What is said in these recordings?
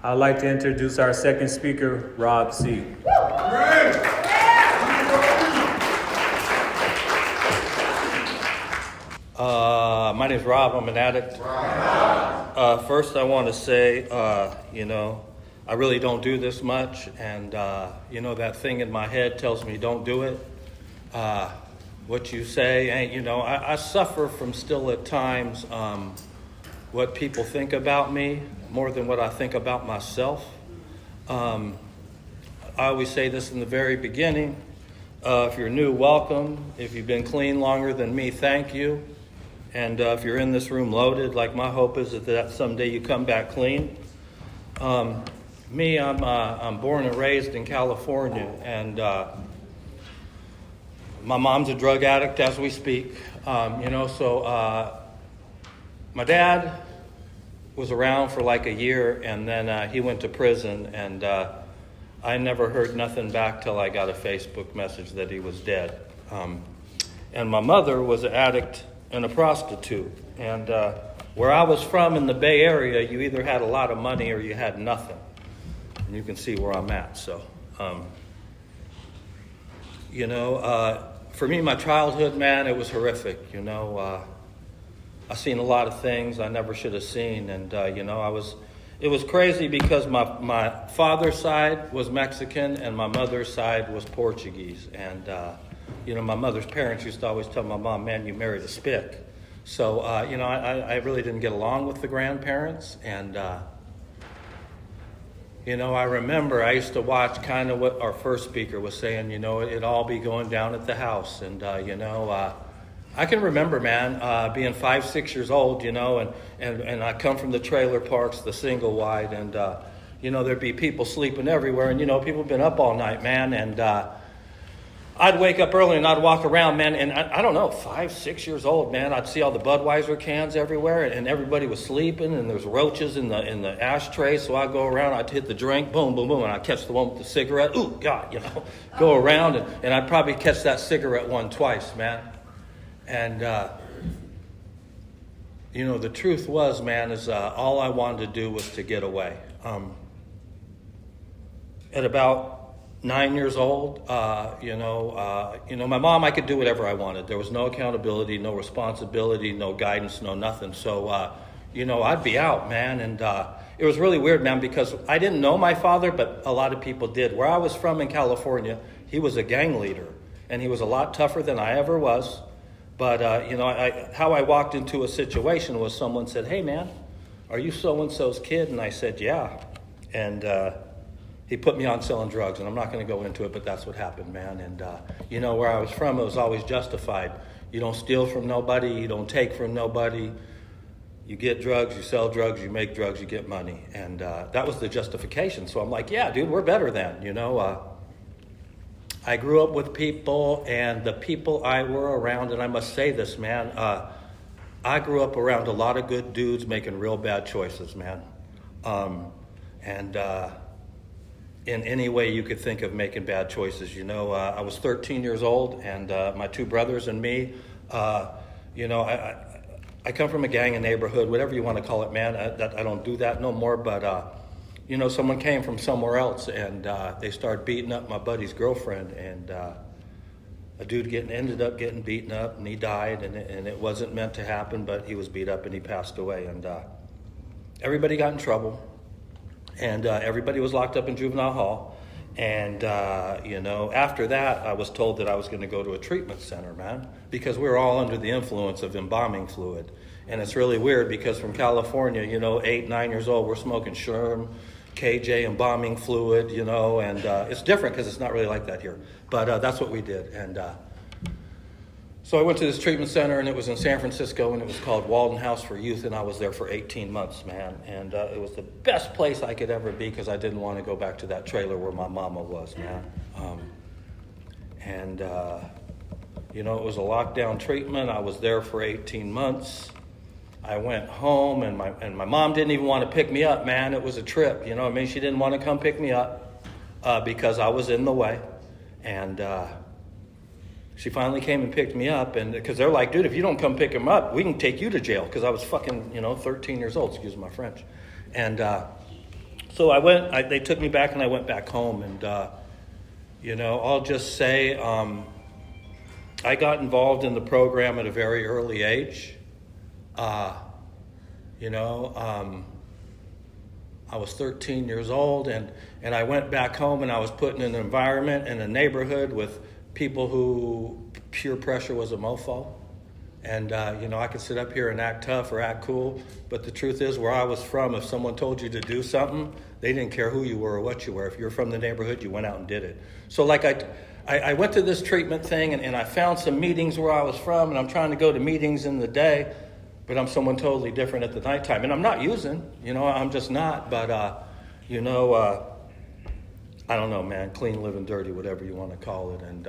I'd like to introduce our second speaker, Rob C. My name's Rob. I'm an addict. First, I want to say, I really don't do this much, and that thing in my head tells me don't do it. What you say ain't, I suffer from still at times what people think about me more than what I think about myself. I always say this in the very beginning. If you're new, welcome. If you've been clean longer than me, thank you. And if you're in this room loaded, like my hope is that someday you come back clean. I'm born and raised in California, and my mom's a drug addict as we speak. My dad was around for like a year, and then he went to prison, and I never heard nothing back till I got a Facebook message that he was dead. And my mother was an addict and a prostitute. And where I was from in the Bay Area, you either had a lot of money or you had nothing. And you can see where I'm at. So, for me, my childhood, man, it was horrific. I seen a lot of things I never should have seen. And, it was crazy because my father's side was Mexican and my mother's side was Portuguese. And, my mother's parents used to always tell my mom, man, you married a spick. So, I really didn't get along with the grandparents. And, I remember I used to watch kind of what our first speaker was saying, it'd all be going down at the house. And, I can remember, man, being 5, 6 years old, and I come from the trailer parks, the single wide, and, there'd be people sleeping everywhere. And, people have been up all night, man. And I'd wake up early and I'd walk around, man, and I don't know, 5, 6 years old, man. I'd see all the Budweiser cans everywhere, and everybody was sleeping, and there's roaches in the ashtray. So I'd go around, I'd hit the drink, boom, boom, boom, and I'd catch the one with the cigarette. Ooh, God, go around, and I'd probably catch that cigarette one twice, man. And, the truth was, man, is all I wanted to do was to get away. At about 9 years old, my mom, I could do whatever I wanted. There was no accountability, no responsibility, no guidance, no nothing. So, I'd be out, man. And it was really weird, man, because I didn't know my father, but a lot of people did. Where I was from in California, he was a gang leader, and he was a lot tougher than I ever was. But, how I walked into a situation was someone said, hey, man, are you so-and-so's kid? And I said, yeah. And he put me on selling drugs, and I'm not going to go into it, but that's what happened, man. And, where I was from, it was always justified. You don't steal from nobody. You don't take from nobody. You get drugs, you sell drugs, you make drugs, you get money. And that was the justification. So I'm like, yeah, dude, we're better than, I grew up with people, and the people I were around, and I must say this, man, I grew up around a lot of good dudes making real bad choices, man. In any way you could think of making bad choices. I was 13 years old, and my two brothers and me, I come from a gang and neighborhood, whatever you want to call it, man. I don't do that no more, but someone came from somewhere else, and they started beating up my buddy's girlfriend, and a dude ended up getting beaten up, and he died, and it wasn't meant to happen, but he was beat up and he passed away, and everybody got in trouble, and everybody was locked up in juvenile hall, and after that, I was told that I was going to go to a treatment center, man, because we were all under the influence of embalming fluid. And it's really weird because from California, 8, 9 years old, we're smoking Sherm, KJ, embalming fluid, and it's different because it's not really like that here. But that's what we did. And so I went to this treatment center, and it was in San Francisco, and it was called Walden House for Youth, and I was there for 18 months, man. And it was the best place I could ever be because I didn't want to go back to that trailer where my mama was, man. It was a lockdown treatment. I was there for 18 months. I went home, and my mom didn't even want to pick me up, man. It was a trip, She didn't want to come pick me up because I was in the way. And she finally came and picked me up, and because they're like, dude, if you don't come pick him up, we can take you to jail, because I was fucking, 13 years old, excuse my French. And So they took me back and I went back home. And, I'll just say I got involved in the program at a very early age. I was 13 years old, and I went back home, and I was put in an environment in a neighborhood with people who peer pressure was a mofo. And, I could sit up here and act tough or act cool, but the truth is where I was from, if someone told you to do something, they didn't care who you were or what you were. If you were from the neighborhood, you went out and did it. So I went to this treatment thing, and I found some meetings where I was from, and I'm trying to go to meetings in the day, but I'm someone totally different at the nighttime. And I'm not using, I'm just not, but, I don't know, man, clean, living, dirty, whatever you want to call it. And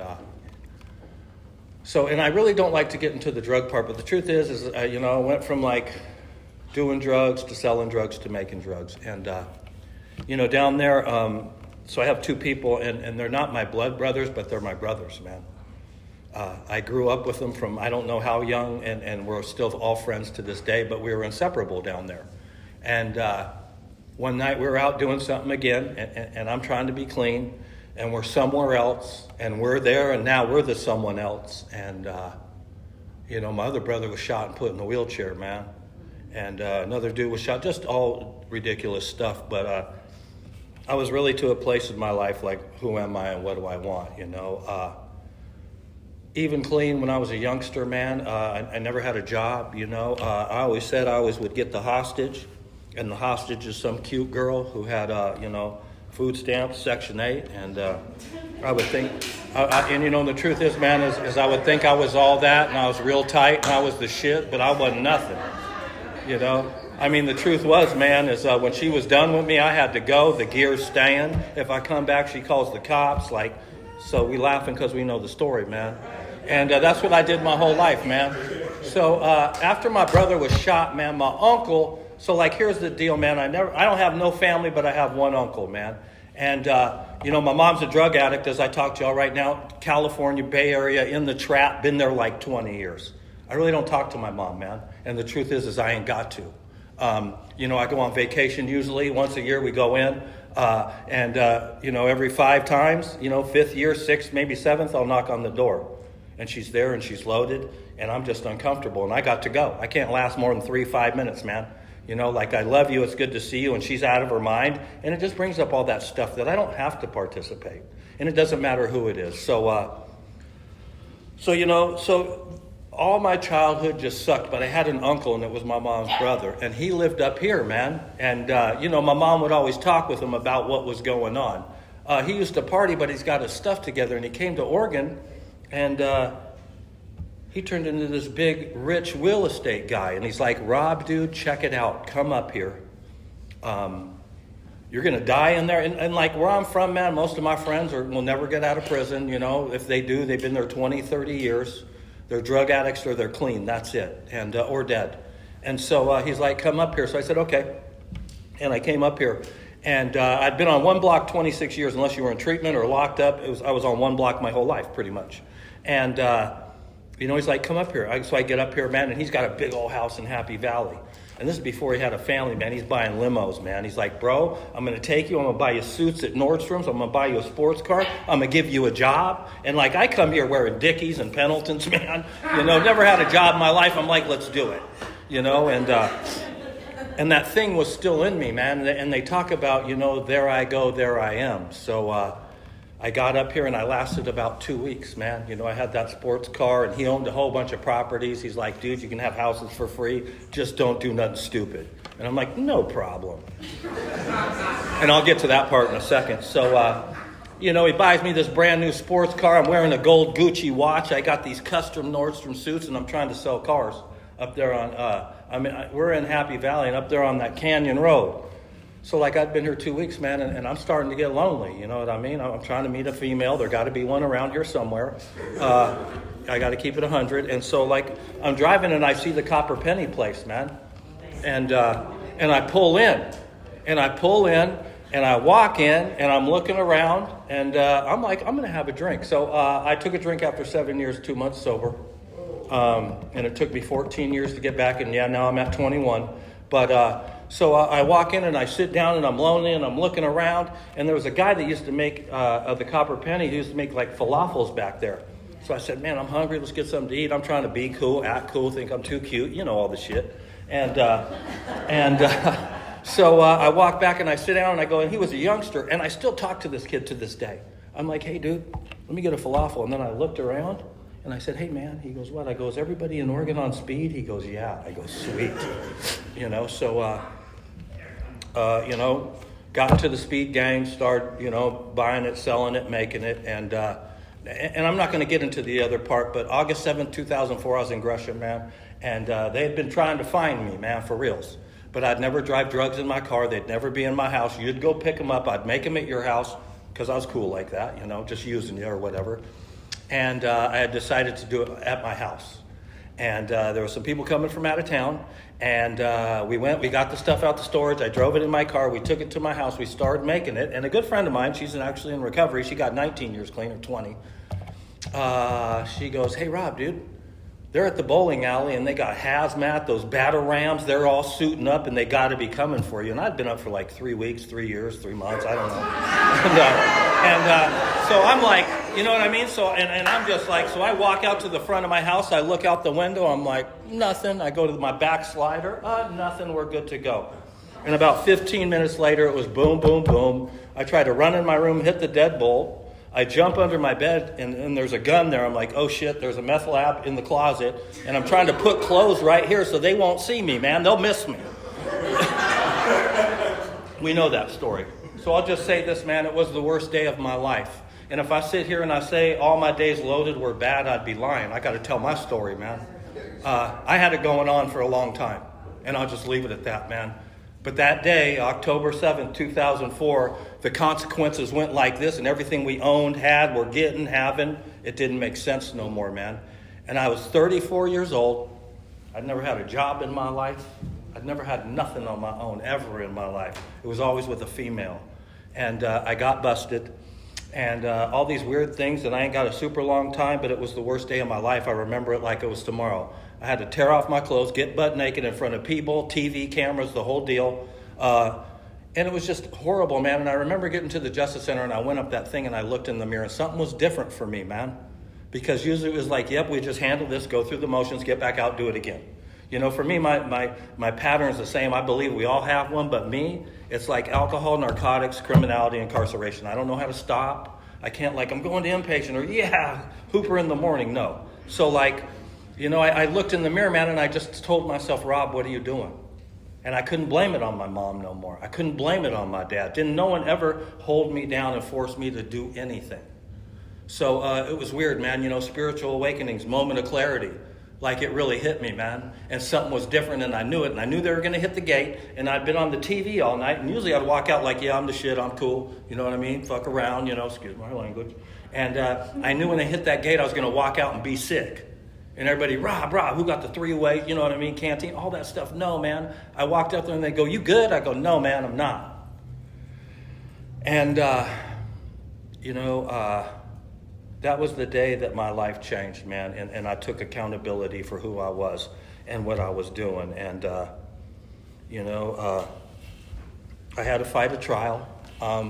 and I really don't like to get into the drug part, but the truth is I went from like doing drugs to selling drugs to making drugs. And, down there, so I have two people, and they're not my blood brothers, but they're my brothers, man. I grew up with them from I don't know how young, and we're still all friends to this day, but we were inseparable down there. And one night we were out doing something again, and I'm trying to be clean, and we're somewhere else, and we're there, and now we're the someone else. And, my other brother was shot and put in a wheelchair, man. And another dude was shot, just all ridiculous stuff. But I was really to a place in my life like, who am I and what do I want, Even clean when I was a youngster, man, I never had a job, I always said I always would get the hostage, and the hostage is some cute girl who had, food stamps, Section 8, and I would think, the truth is, man, is I would think I was all that, and I was real tight, and I was the shit, but I wasn't nothing, the truth was, man, is when she was done with me, I had to go, the gear's staying. If I come back, she calls the cops, so we laughing because we know the story, man. And that's what I did my whole life, man. So after my brother was shot, man, my uncle, here's the deal, man. I don't have no family, but I have one uncle, man. And, my mom's a drug addict, as I talk to y'all right now. California, Bay Area, in the trap, been there like 20 years. I really don't talk to my mom, man. And the truth is I ain't got to. I go on vacation usually. Once a year we go in. Every 5 times, 5th year, 6th, maybe 7th, I'll knock on the door. And she's there and she's loaded, and I'm just uncomfortable, and I got to go. I can't last more than 3-5 minutes, man. I love you, it's good to see you, and she's out of her mind, and it just brings up all that stuff that I don't have to participate, and it doesn't matter who it is. So all my childhood just sucked, but I had an uncle, and it was my mom's brother, and he lived up here, man, and my mom would always talk with him about what was going on. He used to party, but he's got his stuff together, and he came to Oregon, and he turned into this big, rich real estate guy. And he's like, Rob, dude, check it out. Come up here. You're going to die in there. And where I'm from, man, most of my friends will never get out of prison. If they do, they've been there 20, 30 years. They're drug addicts or they're clean. That's it. And or dead. And so he's like, come up here. So I said, okay. And I came up here. And I'd been on one block 26 years, unless you were in treatment or locked up. I was on one block my whole life, pretty much. And, he's like, come up here. So I get up here, man, and he's got a big old house in Happy Valley. And this is before he had a family, man. He's buying limos, man. He's like, bro, I'm going to take you. I'm going to buy you suits at Nordstrom's. I'm going to buy you a sports car. I'm going to give you a job. And, I come here wearing Dickies and Pendletons, man. Never had a job in my life. I'm like, let's do it, and that thing was still in me, man. And they talk about, there I go, there I am. So I got up here and I lasted about 2 weeks, man. I had that sports car and he owned a whole bunch of properties. He's like, dude, you can have houses for free. Just don't do nothing stupid. And I'm like, no problem. And I'll get to that part in a second. So, he buys me this brand new sports car. I'm wearing a gold Gucci watch. I got these custom Nordstrom suits and I'm trying to sell cars up there on, we're in Happy Valley and up there on that Canyon Road. So I'd been here 2 weeks, man, and I'm starting to get lonely, you know what I mean? I'm trying to meet a female. There got to be one around here somewhere. I got to keep it 100. And so I'm driving and I see the Copper Penny place, man. And I pull in. And I walk in and I'm looking around and I'm like, I'm going to have a drink. So I took a drink after 7 years, 2 months sober. And it took me 14 years to get back. And now I'm at 21. But So I walk in and I sit down and I'm lonely and I'm looking around. And there was a guy that used to make, of the Copper Penny, who used to make like falafels back there. So I said, man, I'm hungry. Let's get something to eat. I'm trying to be cool, act cool, think I'm too cute. You know all the shit. So I walk back and I sit down and I go, and he was a youngster. And I still talk to this kid to this day. I'm like, hey, dude, let me get a falafel. And then I looked around and I said, hey, man. He goes, what? I go, is everybody in Oregon on speed? He goes, yeah. I go, sweet. Got into the speed gang, started, buying it, selling it, making it. And I'm not going to get into the other part, but August 7th, 2004, I was in Gresham, man. And they had been trying to find me, man, for reals. But I'd never drive drugs in my car. They'd never be in my house. You'd go pick them up. I'd make them at your house because I was cool like that, just using you or whatever. And I had decided to do it at my house. And there were some people coming from out of town. And we got the stuff out the storage. I drove it in my car. We took it to my house. We started making it. And a good friend of mine, she's actually in recovery. She got 19 years clean, or 20. She goes, hey, Rob, dude. They're at the bowling alley, and they got hazmat, those battle rams. They're all suiting up, and they got to be coming for you. And I'd been up for like 3 weeks, 3 years, 3 months, I don't know. So I'm like, you know what I mean? So and I'm just like, so I walk out to the front of my house. I look out the window. I'm like, nothing. I go to my back slider. Nothing. We're good to go. And about 15 minutes later, it was boom, boom, boom. I tried to run in my room, hit the deadbolt. I jump under my bed, and there's a gun there. I'm like, oh, shit, there's a meth lab in the closet, and I'm trying to put clothes right here so they won't see me, man. They'll miss me. We know that story. So I'll just say this, man. It was the worst day of my life. And if I sit here and I say all my days loaded were bad, I'd be lying. I got to tell my story, man. I had it going on for a long time, and I'll just leave it at that, man. But that day, October 7th, 2004, the consequences went like this, and everything we owned, had, were getting, having, it didn't make sense no more, man. And I was 34 years old. I'd never had a job in my life. I'd never had nothing on my own ever in my life. It was always with a female. And I got busted. And all these weird things, and I ain't got a super long time, but it was the worst day of my life. I remember it like it was tomorrow. I had to tear off my clothes, get butt naked in front of people, TV, cameras, the whole deal. And it was just horrible, man. And I remember getting to the Justice Center, and I went up that thing, and I looked in the mirror, and something was different for me, man. Because usually it was like, yep, we just handle this, go through the motions, get back out, do it again. For me, my pattern's the same. I believe we all have one, but me, it's like alcohol, narcotics, criminality, incarceration. I don't know how to stop. I can't, I'm going to inpatient, or Hooper in the morning. No. So I looked in the mirror, man, and I just told myself, Rob, what are you doing? And I couldn't blame it on my mom no more. I couldn't blame it on my dad. No one ever hold me down and force me to do anything. So it was weird, man. Spiritual awakenings, moment of clarity. Like it really hit me, man. And something was different, and I knew it. And I knew they were going to hit the gate. And I'd been on the TV all night. And usually I'd walk out like, yeah, I'm the shit. I'm cool. You know what I mean? Fuck around, excuse my language. And I knew when they hit that gate, I was going to walk out and be sick. And everybody, Rob, who got the 3-way, you know what I mean, canteen, all that stuff. No, man. I walked up there and they go, you good? I go, no, man, I'm not. And, that was the day that my life changed, man. And I took accountability for who I was and what I was doing. And, I had to fight a trial. I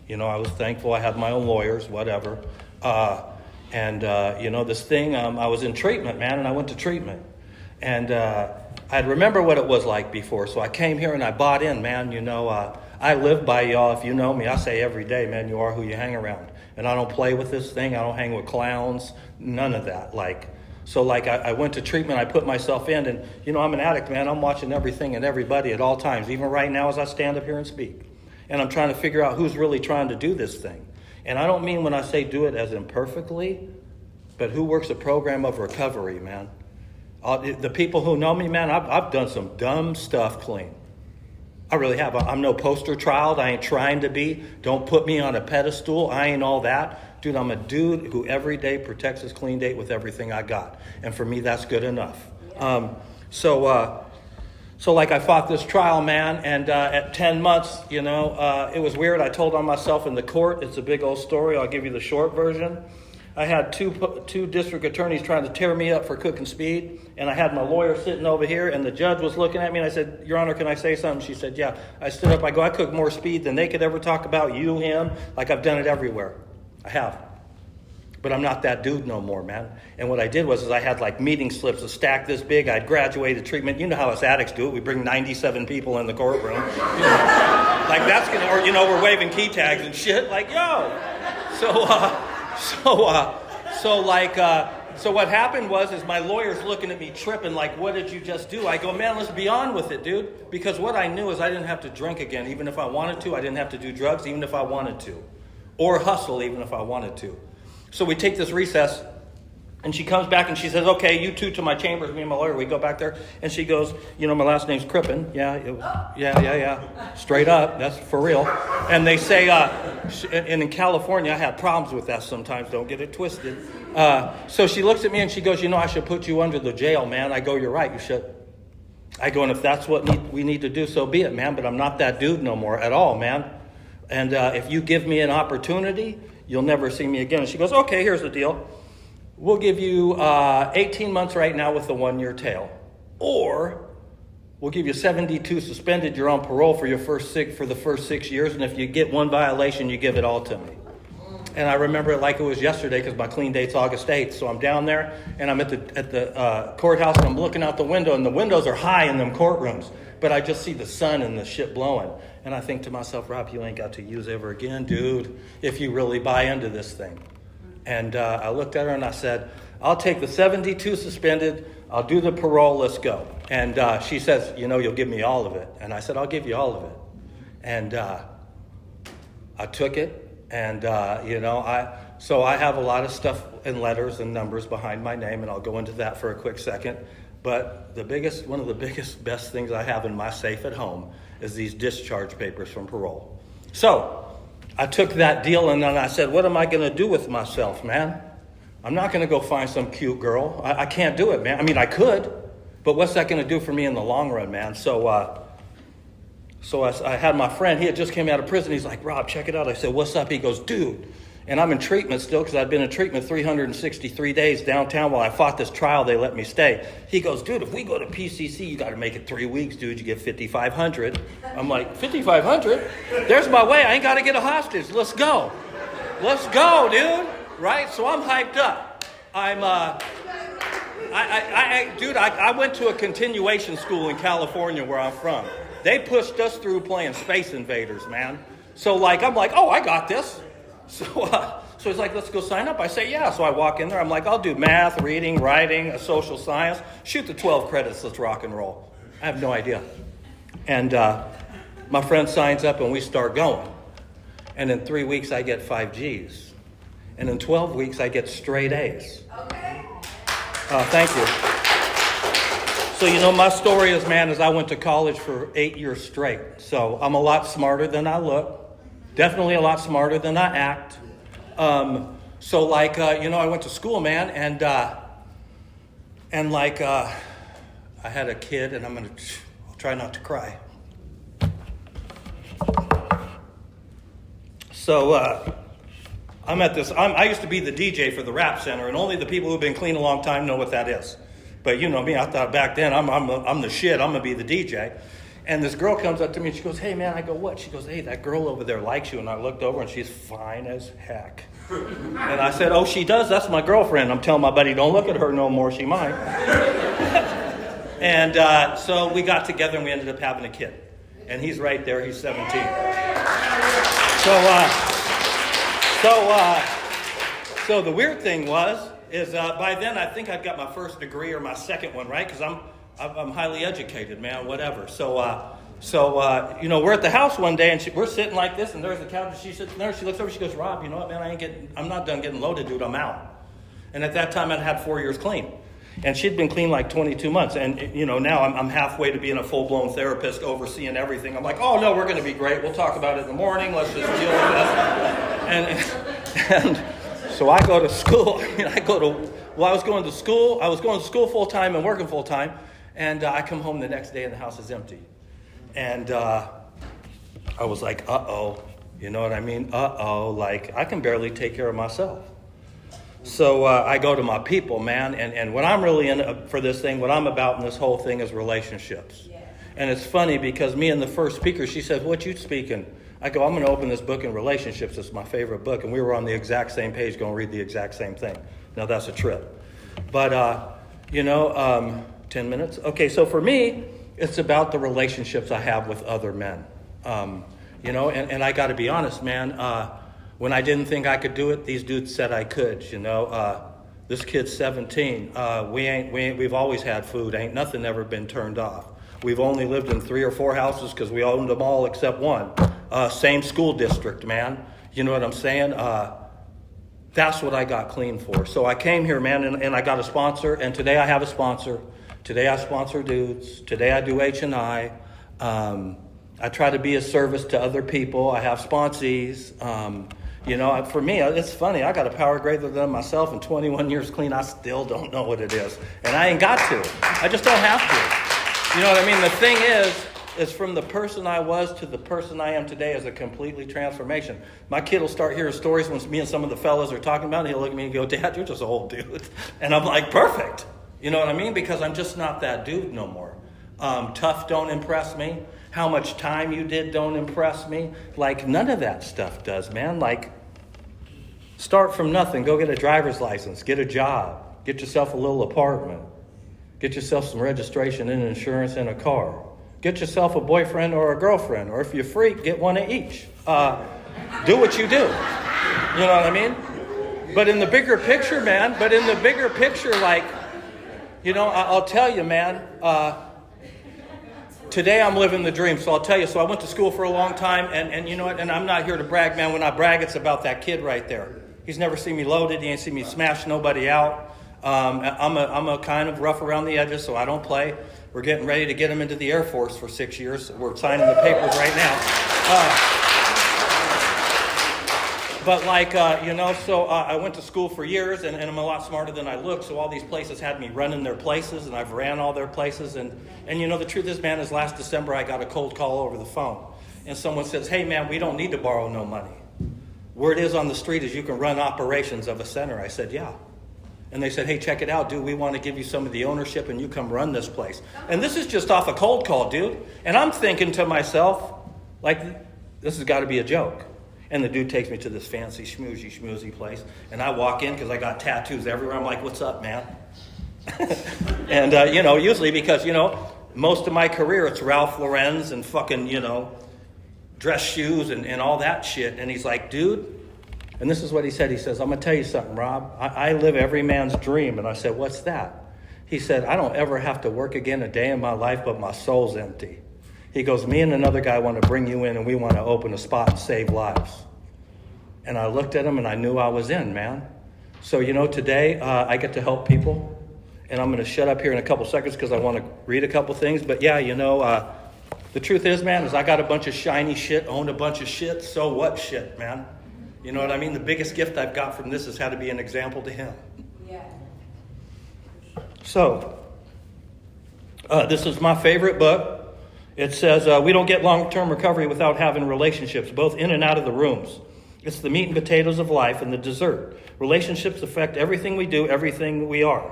was thankful I had my own lawyers, whatever. This thing, I was in treatment, man, and I went to treatment. And I'd remember what it was like before. So I came here and I bought in, man. I live by y'all. If you know me, I say every day, man, you are who you hang around. And I don't play with this thing. I don't hang with clowns. None of that. I went to treatment. I put myself in. And, I'm an addict, man. I'm watching everything and everybody at all times, even right now as I stand up here and speak. And I'm trying to figure out who's really trying to do this thing. And I don't mean when I say do it as imperfectly, but who works a program of recovery, man. The people who know me, man, I've done some dumb stuff clean. I really have. I'm no poster child. I ain't trying to be. Don't put me on a pedestal. I ain't all that. Dude, I'm a dude who every day protects his clean date with everything I got. And for me, that's good enough. So I fought this trial, man, and at 10 months, it was weird. I told on myself in the court. It's a big old story. I'll give you the short version. I had two district attorneys trying to tear me up for cooking speed, and I had my lawyer sitting over here, and the judge was looking at me, and I said, Your Honor, can I say something? She said, yeah. I stood up, I go, I cook more speed than they could ever talk about, you, him, like I've done it everywhere. I have. But I'm not that dude no more, man. And what I did was I had like meeting slips, a stack this big. I'd graduated treatment. You know how us addicts do it. We bring 97 people in the courtroom. Like that's going to, or, we're waving key tags and shit. Like, yo. So what happened was my lawyer's looking at me tripping like, what did you just do? I go, man, let's be on with it, dude. Because what I knew is I didn't have to drink again, even if I wanted to. I didn't have to do drugs, even if I wanted to. Or hustle, even if I wanted to. So we take this recess, and she comes back and she says, okay, you two to my chambers, me and my lawyer. We go back there, and she goes, my last name's Crippen. Yeah. Straight up, that's for real. And they say, and in California, I have problems with that sometimes, don't get it twisted. So she looks at me and she goes, I should put you under the jail, man. I go, you're right, you should. I go, and if that's what we need to do, so be it, man. But I'm not that dude no more at all, man. And if you give me an opportunity, you'll never see me again. And she goes, okay, here's the deal. We'll give you 18 months right now with the 1-year tail. Or we'll give you 72 suspended. You're on parole for the first 6 years. And if you get one violation, you give it all to me. And I remember it like it was yesterday because my clean date's August 8th. So I'm down there and I'm at the courthouse and I'm looking out the window. And the windows are high in them courtrooms. But I just see the sun and the shit blowing. And I think to myself, Rob, you ain't got to use ever again, dude, if you really buy into this thing. And I looked at her and I said, I'll take the 72 suspended. I'll do the parole. Let's go. And she says, you'll give me all of it. And I said, I'll give you all of it. And I took it. And, so I have a lot of stuff and letters and numbers behind my name. And I'll go into that for a quick second. But one of the biggest, best things I have in my safe at home is these discharge papers from parole. So I took that deal and then I said, what am I going to do with myself, man? I'm not going to go find some cute girl. I can't do it, man. I mean, I could, but what's that going to do for me in the long run, man? So I had my friend, he had just came out of prison. He's like, Rob, check it out. I said, what's up? He goes, dude. And I'm in treatment still because I've been in treatment 363 days downtown while I fought this trial. They let me stay. He goes, dude, if we go to PCC, you got to make it 3 weeks, dude. You get $5,500. I'm like, $5,500? There's my way. I ain't got to get a hostage. Let's go. Let's go, dude. Right? So I'm hyped up. I went to a continuation school in California where I'm from. They pushed us through playing Space Invaders, man. So I'm like, oh, I got this. So he's like, let's go sign up. I say, yeah. So I walk in there. I'm like, I'll do math, reading, writing, a social science. Shoot the 12 credits. Let's rock and roll. I have no idea. And my friend signs up and we start going. And in 3 weeks, I get 5 Gs. And in 12 weeks, I get straight A's. Okay. Thank you. So, my story is I went to college for 8 years straight. So I'm a lot smarter than I look. Definitely a lot smarter than I act. I went to school, man, and I had a kid, and I'll try not to cry. So I used to be the DJ for the Rap Center, and only the people who've been clean a long time know what that is. But you know me, I thought back then I'm the shit. I'm gonna be the DJ. And this girl comes up to me and she goes, hey, man. I go, what? She goes, hey, that girl over there likes you. And I looked over and she's fine as heck. And I said, oh, she does? That's my girlfriend. I'm telling my buddy, don't look at her no more. She might. And so we got together and we ended up having a kid. And he's right there. He's 17. So the weird thing is by then I think I'd got my first degree or my second one, right? Because I'm highly educated, man, whatever. So we're at the house one day, and we're sitting like this, and there's the couch, and she sits there, she looks over, she goes, Rob, you know what, man, I'm not done getting loaded, dude, I'm out. And at that time, I'd had 4 years clean. And she'd been clean like 22 months. And, now I'm halfway to being a full-blown therapist, overseeing everything. I'm like, oh, no, we're going to be great. We'll talk about it in the morning. Let's just deal with this. And so I go to school. I was going to school full-time and working full-time. And I come home the next day and the house is empty. And I was like, uh-oh. You know what I mean? Uh-oh. I can barely take care of myself. So I go to my people, man, and what I'm really in for this thing, what I'm about in this whole thing is relationships. Yeah. And it's funny because me and the first speaker, she said, "What you speaking?" I go, "I'm going to open this book in relationships. It's my favorite book." And we were on the exact same page going to read the exact same thing. Now, that's a trip. But, 10 minutes. Okay, so for me, it's about the relationships I have with other men. And I got to be honest, man. When I didn't think I could do it, these dudes said I could. This kid's 17. We've always had food. Ain't nothing ever been turned off. We've only lived in 3 or 4 houses because we owned them all except one. Same school district, man. You know what I'm saying? That's what I got clean for. So I came here, man, and I got a sponsor. And today I have a sponsor. Today I sponsor dudes. Today I do H&I. I try to be a service to other people. I have sponsees. For me, it's funny. I got a power greater than myself in 21 years clean. I still don't know what it is. And I ain't got to. I just don't have to. You know what I mean? The thing is from the person I was to the person I am today is a completely transformation. My kid will start hearing stories when me and some of the fellas are talking about it. He'll look at me and go, "Dad, you're just an old dude." And I'm like, perfect. You know what I mean? Because I'm just not that dude no more. Tough don't impress me. How much time you did don't impress me. Like, none of that stuff does, man. Like, start from nothing. Go get a driver's license. Get a job. Get yourself a little apartment. Get yourself some registration and insurance and a car. Get yourself a boyfriend or a girlfriend. Or if you're freak, get one of each. Do what you do. You know what I mean? But in the bigger picture, man, I'll tell you, man, today I'm living the dream, so I'll tell you. So I went to school for a long time, and you know what? And I'm not here to brag, man. When I brag, it's about that kid right there. He's never seen me loaded. He ain't seen me smash nobody out. I'm a kind of rough around the edges, so I don't play. We're getting ready to get him into the Air Force for 6 years. We're signing the papers right now. I went to school for years, and I'm a lot smarter than I look, so all these places had me running their places, and I've ran all their places. And the truth is, man, is last December I got a cold call over the phone. And someone says, "Hey, man, we don't need to borrow no money. Word is on the street is you can run operations of a center." I said, "Yeah." And they said, "Hey, check it out, dude. We want to give you some of the ownership, and you come run this place." And this is just off a cold call, dude. And I'm thinking to myself, like, this has got to be a joke. And the dude takes me to this fancy schmoozy place. And I walk in because I got tattoos everywhere. I'm like, "What's up, man?" And, usually because, most of my career, it's Ralph Lauren's and fucking, dress shoes and all that shit. And he's like, "Dude," and this is what he said. He says, "I'm going to tell you something, Rob. I live every man's dream." And I said, "What's that?" He said, "I don't ever have to work again a day in my life, but my soul's empty." He goes, "Me and another guy want to bring you in, and we want to open a spot and save lives." And I looked at him, and I knew I was in, man. So, today I get to help people. And I'm going to shut up here in a couple seconds because I want to read a couple things. But, yeah, the truth is, man, is I got a bunch of shiny shit, owned a bunch of shit. So what shit, man? You know what I mean? The biggest gift I've got from this is how to be an example to him. Yeah. So, this is my favorite book. It says, we don't get long-term recovery without having relationships, both in and out of the rooms. It's the meat and potatoes of life and the dessert. Relationships affect everything we do, everything we are.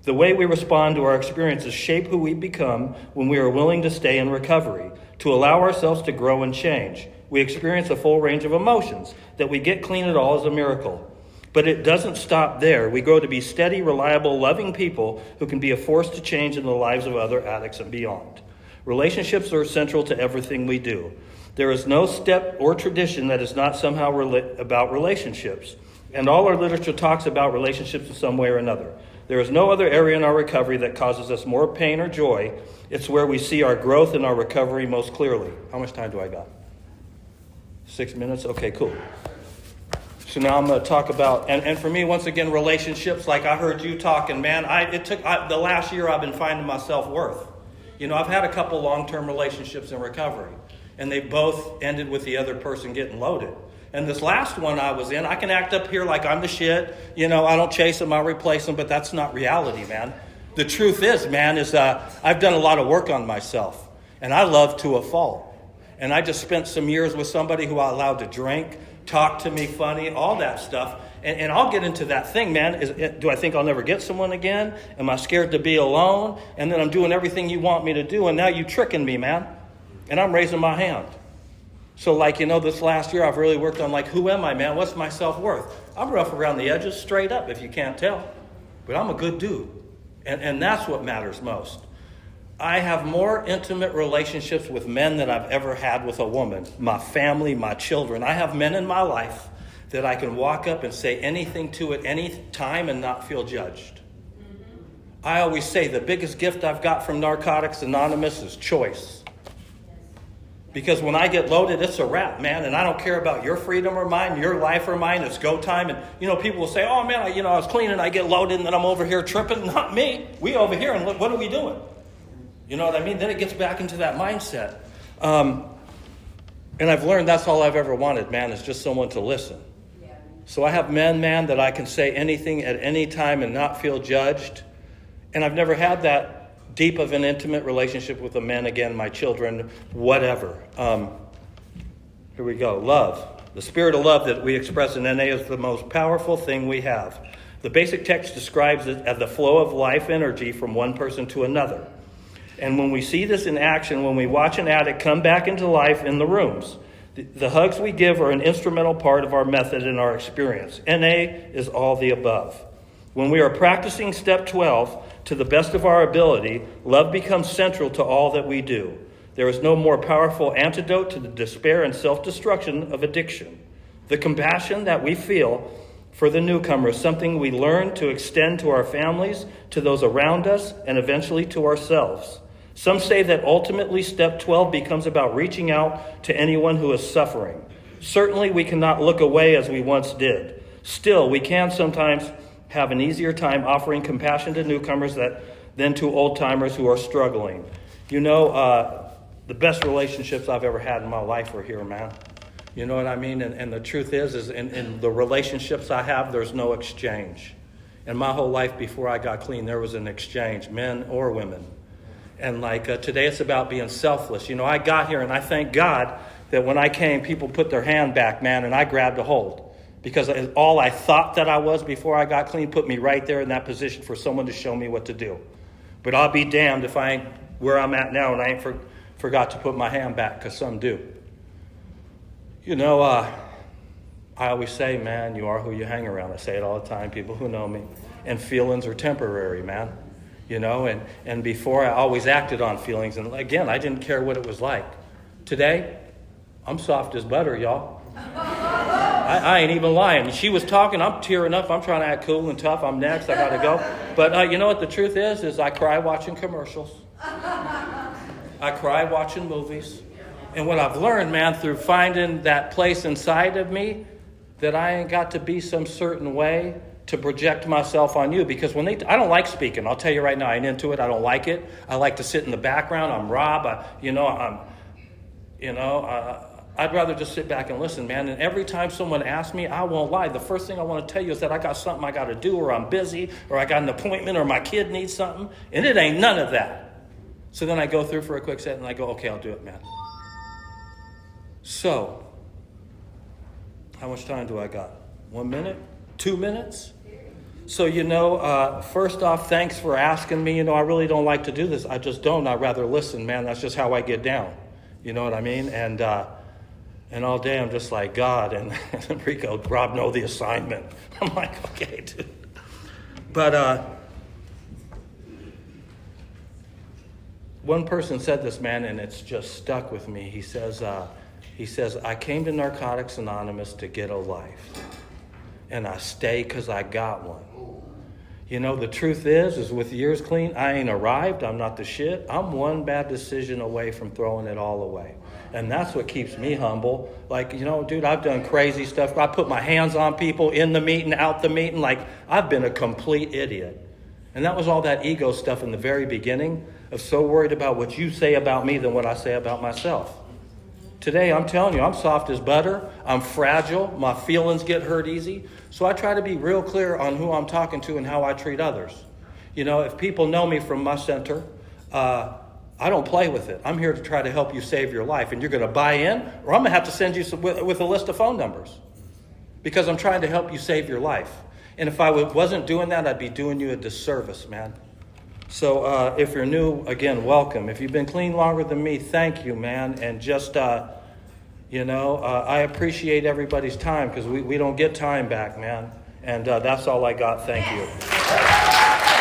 The way we respond to our experiences shape who we become when we are willing to stay in recovery, to allow ourselves to grow and change. We experience a full range of emotions. That we get clean at all is a miracle. But it doesn't stop there. We grow to be steady, reliable, loving people who can be a force to change in the lives of other addicts and beyond. Relationships are central to everything we do. There is no step or tradition that is not somehow about relationships. And all our literature talks about relationships in some way or another. There is no other area in our recovery that causes us more pain or joy. It's where we see our growth and our recovery most clearly. How much time do I got? 6 minutes? Okay, cool. So now I'm going to talk about, and for me, once again, relationships, like I heard you talking, man, the last year I've been finding my self-worth. I've had a couple long-term relationships in recovery, and they both ended with the other person getting loaded. And this last one I was in, I can act up here like I'm the shit. I don't chase them, I replace them, but that's not reality, man. The truth is, man, I've done a lot of work on myself, and I love to a fault. and I just spent some years with somebody who I allowed to drink, talk to me funny, all that stuff. And I'll get into that thing, man. Do I think I'll never get someone again? Am I scared to be alone? And then I'm doing everything you want me to do, and now you tricking me, man. And I'm raising my hand. So, this last year I've really worked on, who am I, man? What's my self-worth? I'm rough around the edges, straight up, if you can't tell. But I'm a good dude. And that's what matters most. I have more intimate relationships with men than I've ever had with a woman. My family, my children. I have men in my life that I can walk up and say anything to at any time and not feel judged. I always say the biggest gift I've got from Narcotics Anonymous is choice. Because when I get loaded, it's a wrap, man. And I don't care about your freedom or mine, your life or mine. It's go time. And, people will say, oh, man, I was clean and I get loaded and then I'm over here tripping. Not me. We over here. And what are we doing? You know what I mean? Then it gets back into that mindset. And I've learned that's all I've ever wanted, man, is just someone to listen. Yeah. So I have men, man, that I can say anything at any time and not feel judged. And I've never had that deep of an intimate relationship with a man again, my children, whatever. Here we go. Love. The spirit of love that we express in NA is the most powerful thing we have. The basic text describes it as the flow of life energy from one person to another. And when we see this in action, when we watch an addict come back into life in the rooms, the hugs we give are an instrumental part of our method and our experience. NA is all the above. When we are practicing step 12 to the best of our ability, love becomes central to all that we do. There is no more powerful antidote to the despair and self-destruction of addiction. The compassion that we feel for the newcomer is something we learn to extend to our families, to those around us, and eventually to ourselves. Some say that ultimately step 12 becomes about reaching out to anyone who is suffering. Certainly we cannot look away as we once did. Still, we can sometimes have an easier time offering compassion to newcomers than to old-timers who are struggling. The best relationships I've ever had in my life are here, man. You know what I mean? And the truth is in the relationships I have, there's no exchange. In my whole life before I got clean, there was an exchange, men or women. And today it's about being selfless. I got here and I thank God that when I came, people put their hand back, man, and I grabbed a hold. Because all I thought that I was before I got clean put me right there in that position for someone to show me what to do. But I'll be damned if I ain't where I'm at now and I ain't forgot to put my hand back, because some do. I always say, man, you are who you hang around. I say it all the time, people who know me. And feelings are temporary, man. And before I always acted on feelings. And again, I didn't care what it was like. Today, I'm soft as butter, y'all. I ain't even lying. She was talking, I'm tearing up. I'm trying to act cool and tough. I'm next. I got to go. But you know what the truth is I cry watching commercials. I cry watching movies. And what I've learned, man, through finding that place inside of me, that I ain't got to be some certain way to project myself on you. Because I don't like speaking. I'll tell you right now, I ain't into it. I don't like it. I like to sit in the background. I'm Rob. I'd rather just sit back and listen, man. And every time someone asks me, I won't lie. The first thing I want to tell you is that I got something I got to do, or I'm busy, or I got an appointment, or my kid needs something. And it ain't none of that. So then I go through for a quick set and I go, okay, I'll do it, man. So, how much time do I got? 1 minute? 2 minutes? So, first off, thanks for asking me. I really don't like to do this. I just don't. I'd rather listen, man. That's just how I get down. You know what I mean? And all day I'm just like, God, and Rico, Rob, know the assignment. I'm like, okay, dude. But one person said this, man, and it's just stuck with me. He says, I came to Narcotics Anonymous to get a life. And I stay because I got one. The truth is with years clean, I ain't arrived. I'm not the shit. I'm one bad decision away from throwing it all away. And that's what keeps me humble. Dude, I've done crazy stuff. I put my hands on people in the meeting, out the meeting. I've been a complete idiot. And that was all that ego stuff in the very beginning of so worried about what you say about me than what I say about myself. Today, I'm telling you, I'm soft as butter. I'm fragile. My feelings get hurt easy. So I try to be real clear on who I'm talking to and how I treat others. If people know me from my center, I don't play with it. I'm here to try to help you save your life. And you're going to buy in, or I'm going to have to send you with a list of phone numbers. Because I'm trying to help you save your life. And if I wasn't doing that, I'd be doing you a disservice, man. So if you're new, again, welcome. If you've been clean longer than me, thank you, man. And just, I appreciate everybody's time because we don't get time back, man. And that's all I got. Thank you.